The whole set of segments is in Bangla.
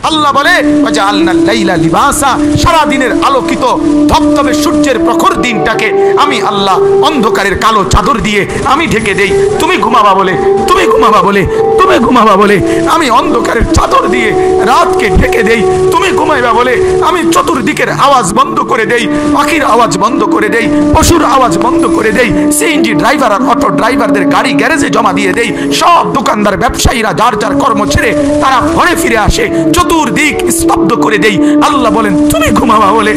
আল্লাহ বলে ওয়াজআলনাল লাইলা লিবাসা, সারা দিনের আলোকিত ধবধবে সূর্যের প্রখর দিনটাকে আমি আল্লাহ অন্ধকারের কালো চাদর দিয়ে আমি ঢেকে দেই। তুমি ঘুমাবা বলে, তুমি ঘুমাবা বলে, তুমি ঘুমাবা বলে আমি অন্ধকারের চাদর দিয়ে রাতকে ঢেকে দেই। তুমি ঘুমাইবা বলে আমি চতুর্দিকের আওয়াজ বন্ধ করে দেই, পাখির আওয়াজ বন্ধ করে দেই, পশুর আওয়াজ বন্ধ করে দেই, সিএনজি ড্রাইভার আর অটো ড্রাইভারদের গাড়ি গ্যারেজে জমা দিয়ে দেই, সব দোকানদার ব্যবসায়ীরা যার যার কর্ম ছেড়ে তারা ঘরে ফিরে আসে, চতুর্দিক স্তব্ধ করে দেই। আল্লাহ বলেন তুমি ঘুমাবা বলে,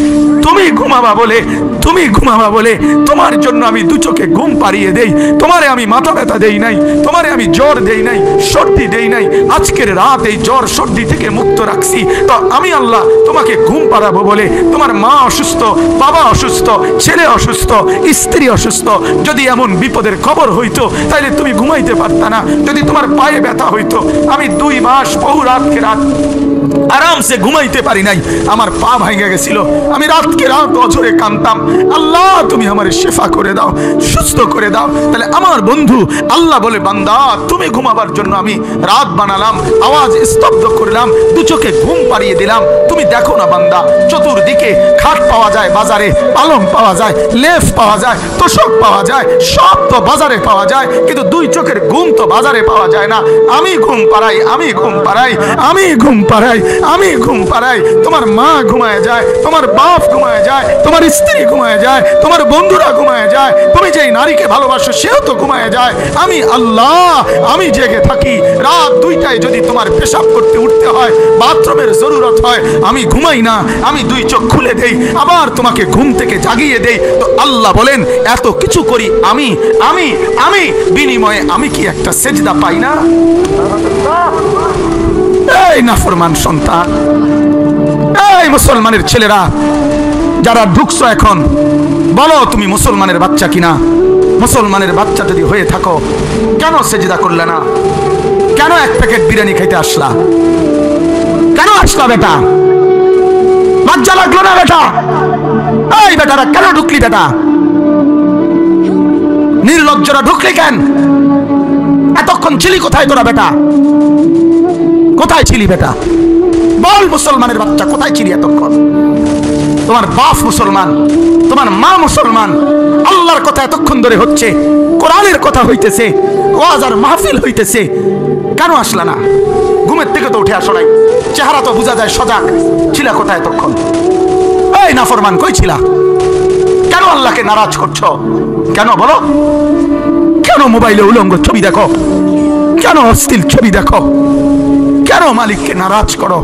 তুমি ঘুমাবা বলে, তুমি ঘুমাবা বলে তোমার জন্য আমি দু চোখে ঘুম পাড়িয়ে দেই। তোমারে আমি মাথা ব্যথা দেই নাই, তোমারে আমি জ্বর দেই নাই, সর্দি দেই নাই। আজকের রাত এই জ্বর সর্দি থেকে মুক্ত রাখছি, তো আমি আল্লাহ তোমাকে ঘুম পাড়াবো বলে তোমার মা অসুস্থ, বাবা অসুস্থ, ছেলে অসুস্থ, স্ত্রী অসুস্থ, যদি এমন বিপদের খবর হইতো তাহলে তুমি ঘুমাইতে পারতা না। যদি তোমার পায়ে ব্যথা হইতো, আমি 2 মাস বহু রাতকে রাত আরামসে ঘুমাইতে পারি নাই, আমার পা ভাঙে গেছিল, আমি রাতকে রাত অঝরে কাঁদতাম, আল্লাহ তুমি আমার শেফা করে দাও, সুস্থ করে দাও। তাহলে আমার বন্ধু আল্লাহ বলে বান্দা তুমি ঘুমাবার জন্য আমি রাত বানালাম, আওয়াজ স্তব্ধ করলাম, দু চোখে ঘুম পাড়িয়ে দিলাম। তুমি দেখো না বান্দা, চতুর্দিকে খাট পাওয়া যায় বাজারে, পালং পাওয়া যায়, লেফ পাওয়া যায়, তোষক পাওয়া যায়, সব তো বাজারে পাওয়া যায়, কিন্তু 2 চোখের ঘুম তো বাজারে পাওয়া যায় না। আমি ঘুম পাড়াই, আমি ঘুম পাড়াই, আমি ঘুম পাড়াই, আমি ঘুম পাড়াই। তোমার মা ঘুমায় যায়, তোমার বাপ ঘুমায় যায়, তোমার স্ত্রী ঘুমায় যায়, তোমার বন্ধুরা ঘুমায় যায়, তুমি যেই নারীকে ভালোবাসো সেও তো ঘুমায় যায়। আমি আল্লাহ আমি জেগে থাকি। রাত 2টায় যদি তোমার পেশাব করতে উঠতে হয়, বাথরুমের জরুরত হয়, আমি ঘুমাই না, আমি 2 চোখ খুলে দেই, আবার তোমাকে ঘুম থেকে জাগিয়ে দেই। তো আল্লাহ বলেন এত কিছু করি আমি, আমি আমি বিনিময়ে আমি কি একটা সেজদা পাই না? এই নাফরমান সন্তান, এই মুসলমানের ছেলেরা যারা ঢুকছো এখন, বলো তুমি মুসলমানের বাচ্চা কিনা? মুসলমানের বাচ্চা যদি হয়ে থাকো কেন সেজদা করলে না? কেন 1 প্যাকেট বিরিয়ানি খাইতে আসলা? কেন আসলা বেটা? লজ্জা লাগলো না বেটা? এই বেটারা কেন ঢুকলি বেটা? নির্লজ্জরা ঢুকলি কেন? এতক্ষণ ছিলি কোথায় তোরা বেটা? কোথায় ছিলি বেটা? বল মুসলমানের বাচ্চা কোথায় ছিলি এতক্ষণ? তোমার বাপ মুসলমান, তোমার মা মুসলমান, আল্লাহর কথা এতক্ষণ ধরে হচ্ছে, কোরআনের কথা হইতেছে, ওয়াজ আর মাহফিল হইতেছে, কেন আসলা না? ঘুমের থেকে তো উঠে আসো নাই, চেহারা তো বোঝা যায় সজাগ, ছিলা কোথায় এতক্ষণ? এই নাফরমান কই ছিলা? কেন আল্লাহকে নারাজ করছো? কেন বলো? কেন মোবাইলে উলঙ্গ ছবি দেখো? কেন অশ্লীল ছবি দেখো? কেন মালিককে নারাজ করো?